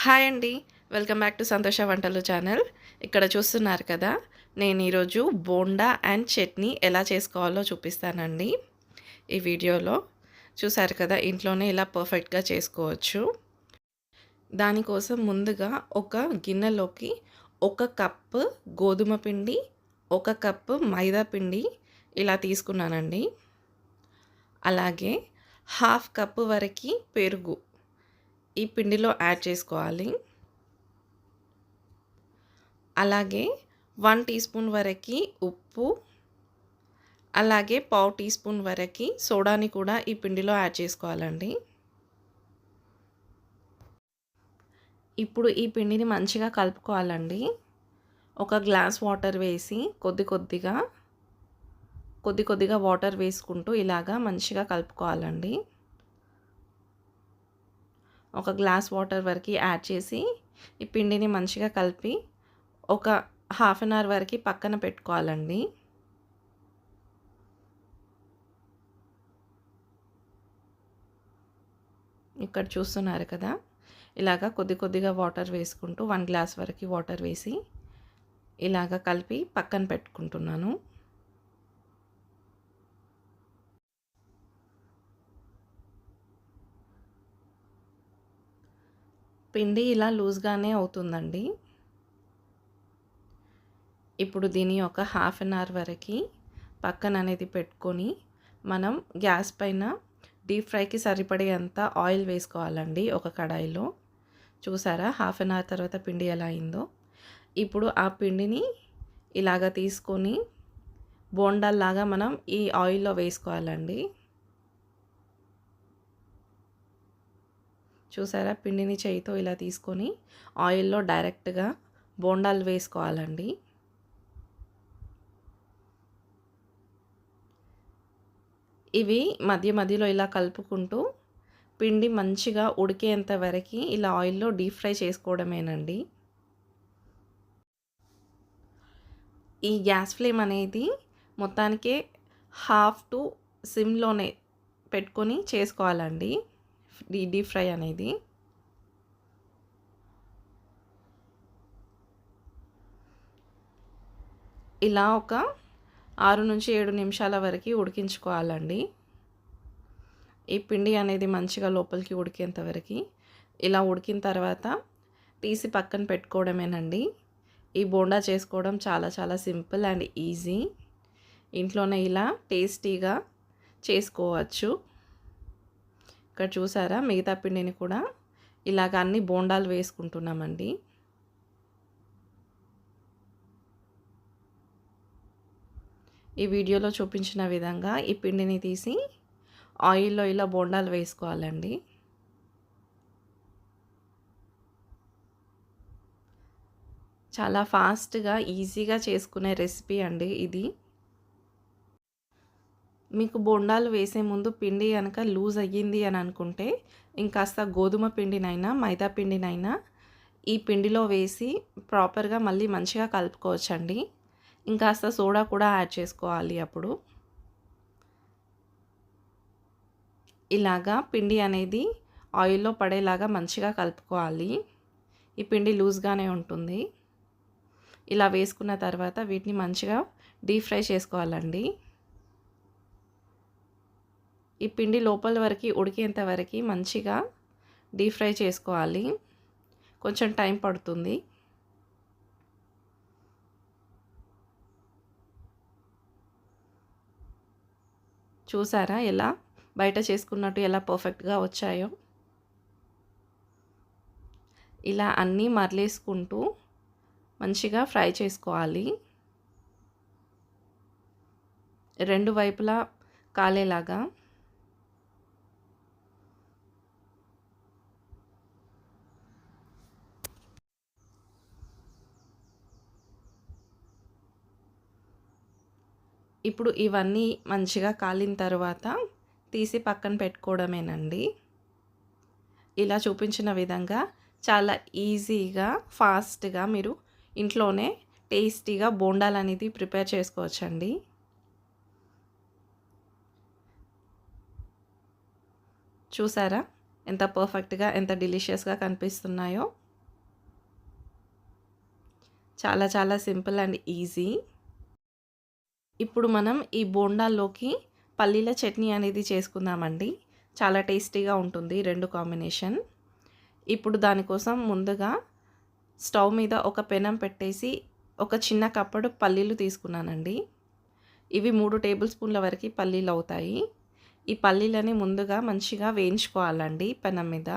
Hi అండి. Welcome back to సంతోష వంటలు ఛానల్. ఇక్కడ చూస్తున్నారు కదా! నేను ఈరోజు బోండా అండ్ చట్నీ ఎలా చేసుకోవాలో చూపిస్తానండి ఈ వీడియోలో. చూసారు కదా! ఇంట్లోనే ఇలా పర్ఫెక్ట్‌గా చేసుకోవచ్చు. దానికోసం ముందుగా ఒక గిన్నెలోకి 1 కప్పు గోధుమ పిండి, 1 కప్పు మైదా పిండి ఇలా తీసుకున్నానండి. అలాగే హాఫ్ కప్పు వరకి పెరుగు ఈ పిండిలో యాడ్ చేసుకోవాలి. అలాగే 1 టీ స్పూన్ వరకి ఉప్పు, అలాగే పావు టీ స్పూన్ వరకి సోడాని కూడా ఈ పిండిలో యాడ్ చేసుకోవాలండి. ఇప్పుడు ఈ పిండిని మంచిగా కలుపుకోవాలండి. ఒక గ్లాస్ వాటర్ వేసి కొద్ది కొద్దిగా వాటర్ వేసుకుంటూ ఇలాగా మంచిగా కలుపుకోవాలండి. ఒక గ్లాస్ వాటర్ వరకు యాడ్ చేసి ఈ పిండిని మంచిగా కలిపి ఒక హాఫ్ అన్ అవర్ వరకు పక్కన పెట్టుకోవాలండి. ఇక్కడ చూస్తున్నారు కదా! ఇలాగా కొద్దిగా వాటర్ వేసుకుంటూ 1 గ్లాస్ వరకు వాటర్ వేసి ఇలాగా కలిపి పక్కన పెట్టుకుంటున్నాను. పిండి ఇలా లూజ్‌గానే అవుతుందండి. ఇప్పుడు దీన్ని ఒక హాఫ్ అన్ అవర్ వరకు పక్కన అనేది పెట్టుకొని మనం గ్యాస్ పైన డీప్ ఫ్రైకి సరిపడేంత ఆయిల్ వేసుకోవాలండి ఒక కడాయిలో. చూసారా హాఫ్ అన్ అవర్ తర్వాత పిండి ఎలా అయిందో. ఇప్పుడు ఆ పిండిని ఇలాగ తీసుకొని బోండాల్లాగా మనం ఈ ఆయిల్‌లో వేసుకోవాలండి. చూసారా పిండిని చేయితో ఇలా తీసుకొని ఆయిల్‌లో డైరెక్ట్‌గా బోండాలు వేసుకోవాలండి. ఇవి మధ్యలో ఇలా కలుపుకుంటూ పిండి మంచిగా ఉడికేంత వరకు ఇలా ఆయిల్‌లో డీప్ ఫ్రై చేసుకోవడమేనండి. ఈ గ్యాస్ ఫ్లేమ్ అనేది మొత్తానికే హాఫ్ టు సిమ్‌లోనే పెట్టుకొని చేసుకోవాలండి డీప్ ఫ్రై అనేది. ఇలా ఒక 6-7 నిమిషాల వరకు ఉడికించుకోవాలండి. ఈ పిండి అనేది మంచిగా లోపలికి ఉడికేంత వరకు. ఇలా ఉడికిన తర్వాత తీసి పక్కన పెట్టుకోవడమేనండి. ఈ బోండా చేసుకోవడం చాలా సింపుల్ అండ్ ఈజీ. ఇంట్లోనే ఇలా టేస్టీగా చేసుకోవచ్చు. ఇక్కడ చూసారా మిగతా పిండిని కూడా ఇలాగ అన్ని బోండాలు వేసుకుంటున్నామండి. ఈ వీడియోలో చూపించిన విధంగా ఈ పిండిని తీసి ఆయిల్‌లో ఇలా బోండాలు వేసుకోవాలండి. చాలా ఫాస్ట్‌గా, ఈజీగా చేసుకునే రెసిపీ అండి ఇది. మీకు బోండాలు వేసే ముందు పిండి గనక లూజ్ అయ్యింది అని అనుకుంటే ఇంకాస్త గోధుమ పిండినైనా, మైదా పిండినైనా ఈ పిండిలో వేసి ప్రాపర్‌గా మళ్ళీ మంచిగా కలుపుకోవచ్చండి. ఇంకాస్త సోడా కూడా యాడ్ చేసుకోవాలి అప్పుడు. ఇలాగా పిండి అనేది ఆయిల్‌లో పడేలాగా మంచిగా కలుపుకోవాలి. ఈ పిండి లూజ్‌గానే ఉంటుంది. ఇలా వేసుకున్న తర్వాత వీటిని మంచిగా డీప్ ఫ్రై చేసుకోవాలండి. ఈ పిండి లోపల వరకు ఉడికేంత వరకు మంచిగా డీప్ ఫ్రై చేసుకోవాలి. కొంచెం టైం పడుతుంది. చూసారా ఎలా బయట చేసుకున్నట్టు ఎలా పర్ఫెక్ట్‌గా వచ్చాయో. ఇలా అన్నీ మరలేసుకుంటూ మంచిగా ఫ్రై చేసుకోవాలి. 2 వైపులా కాలేలాగా. ఇప్పుడు ఇవన్నీ మంచిగా కాలిన తర్వాత తీసి పక్కన పెట్టుకోవడమేనండి. ఇలా చూపించిన విధంగా చాలా ఈజీగా, ఫాస్ట్‌గా మీరు ఇంట్లోనే టేస్టీగా బోండాలనేది ప్రిపేర్ చేసుకోవచ్చండి. చూసారా ఎంత పర్ఫెక్ట్‌గా, ఎంత డెలిషియస్‌గా కనిపిస్తున్నాయో. చాలా చాలా సింపుల్ అండ్ ఈజీ. ఇప్పుడు మనం ఈ బోండాల్లోకి పల్లీల చట్నీ అనేది చేసుకుందామండి. చాలా టేస్టీగా ఉంటుంది 2 కాంబినేషన్. ఇప్పుడు దానికోసం ముందుగా స్టవ్ మీద ఒక పెనం పెట్టేసి ఒక చిన్న కప్పుడు పల్లీలు తీసుకున్నానండి. ఇవి 3 టేబుల్ స్పూన్ల వరకు పల్లీలు అవుతాయి. ఈ పల్లీలని ముందుగా మంచిగా వేయించుకోవాలండి పెనం మీద.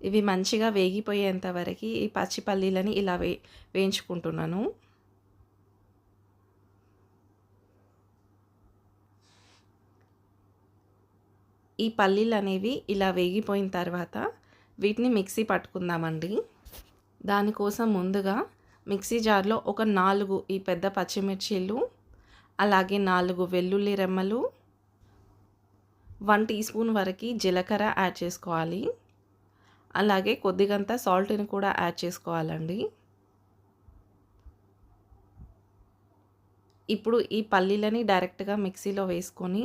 ఇవి మంచిగా వేగిపోయేంత వరకు ఈ పచ్చి పల్లీలని ఇలా వేయించుకుంటున్నాను. ఈ పల్లీలు అనేవి ఇలా వేగిపోయిన తర్వాత వీటిని మిక్సీ పట్టుకుందామండి. దానికోసం ముందుగా మిక్సీ జార్లో ఒక 4 ఈ పెద్ద పచ్చిమిర్చీలు, అలాగే 4 వెల్లుల్లి రెమ్మలు, 1 టీ స్పూన్ వరకు జీలకర్ర యాడ్ చేసుకోవాలి. అలాగే కొద్దిగంత సాల్ట్‌ని కూడా యాడ్ చేసుకోవాలండి. ఇప్పుడు ఈ పల్లీలని డైరెక్ట్‌గా మిక్సీలో వేసుకొని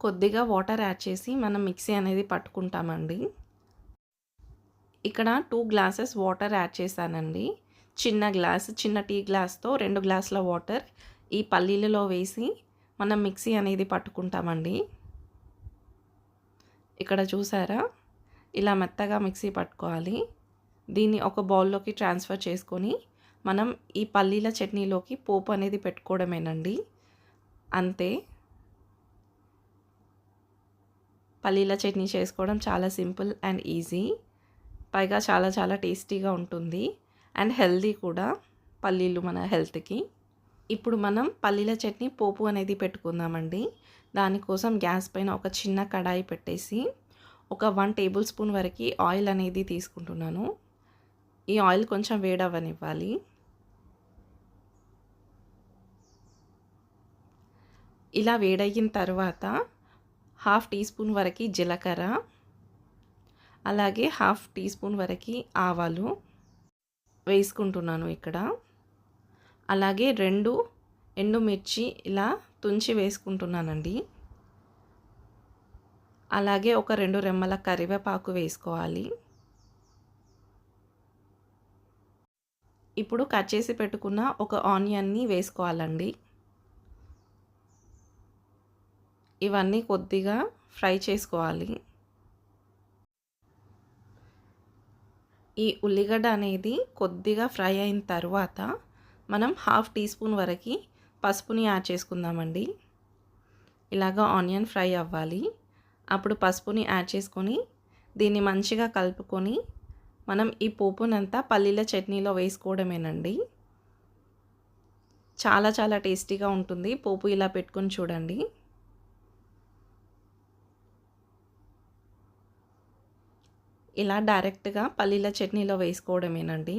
కొద్దిగా వాటర్ యాడ్ చేసి మనం మిక్సీ అనేది పట్టుకుంటామండి. ఇక్కడ 2 గ్లాసెస్ వాటర్ యాడ్ చేశానండి. చిన్న టీ గ్లాస్‌తో 2 గ్లాసుల వాటర్ ఈ పల్లీలలో వేసి మనం మిక్సీ అనేది పట్టుకుంటామండి. ఇక్కడ చూసారా? ఇలా మెత్తగా మిక్సీ పట్టుకోవాలి. దీన్ని ఒక బౌల్‌లోకి ట్రాన్స్‌ఫర్ చేసుకొని మనం ఈ పల్లీల చట్నీలోకి పోపు అనేది పెట్టుకోవడమేనండి. అంతే. పల్లీల చట్నీ చేసుకోవడం చాలా సింపుల్ అండ్ ఈజీ. పైగా చాలా చాలా టేస్టీగా ఉంటుంది అండ్ హెల్తీ కూడా పల్లీలు మన హెల్త్‌కి. ఇప్పుడు మనం పల్లీల చట్నీ పోపు అనేది పెట్టుకుందామండి. దానికోసం గ్యాస్ పైన ఒక చిన్న కడాయి పెట్టేసి ఒక 1 టేబుల్ స్పూన్ వరకు ఆయిల్ అనేది తీసుకుంటున్నాను. ఈ ఆయిల్ కొంచెం వేడవ్వనివ్వాలి. ఇలా వేడయిన తర్వాత 1/2 టీ స్పూన్ వరకు జీలకర్ర, అలాగే 1/2 టీ స్పూన్ వరకు ఆవాలు వేసుకుంటున్నాను ఇక్కడ. అలాగే 2 ఎండుమిర్చి ఇలా తుంచి వేసుకుంటున్నానండి. అలాగే ఒక 2 రెమ్మల కరివేపాకు వేసుకోవాలి. ఇప్పుడు కట్ చేసి పెట్టుకున్న ఒక ఆనియన్ని వేసుకోవాలండి. ఇవన్నీ కొద్దిగా ఫ్రై చేసుకోవాలి. ఈ ఉల్లిగడ్డ అనేది కొద్దిగా ఫ్రై అయిన తర్వాత మనం 1/2 టీ స్పూన్ వరకు పసుపుని యాడ్ చేసుకుందామండి. ఇలాగా ఆనియన్ ఫ్రై అవ్వాలి. అప్పుడు పసుపుని యాడ్ చేసుకొని దీన్ని మంచిగా కలుపుకొని మనం ఈ పోపునంతా పల్లీల చట్నీలో వేసుకోవడమేనండి. చాలా చాలా టేస్టీగా ఉంటుంది. పోపు ఇలా పెట్టుకొని చూడండి. ఇలా డైరెక్ట్‌గా పల్లీల చట్నీలో వేసుకోవడమేనండి.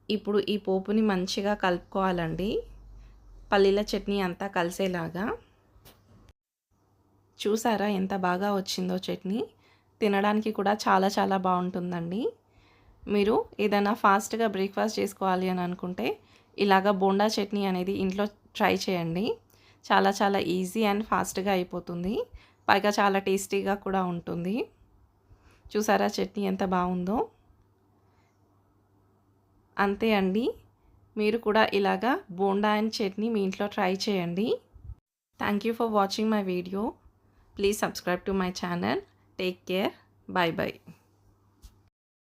ఇప్పుడు ఈ పోపుని మంచిగా కలుపుకోవాలండి. పల్లీల చట్నీ అంతా కలిసేలాగా. చూసారా ఎంత బాగా వచ్చిందో చట్నీ. తినడానికి కూడా చాలా చాలా బాగుంటుందండి. మీరు ఏదైనా ఫాస్ట్‌గా బ్రేక్‌ఫాస్ట్ చేసుకోవాలి అని అనుకుంటే ఇలాగ బోండా చట్నీ అనేది ఇంట్లో ట్రై చేయండి. చాలా చాలా ఈజీ అండ్ ఫాస్ట్‌గా అయిపోతుంది. పైగా చాలా టేస్టీగా కూడా ఉంటుంది. చూసారా చట్నీ ఎంత బాగుందో. అంతే అండి. మీరు కూడా ఇలాగా బోండా అండ్ చట్నీ మీ ఇంట్లో ట్రై చేయండి. Thank you for watching my video. Please subscribe to my channel. Take care. By by.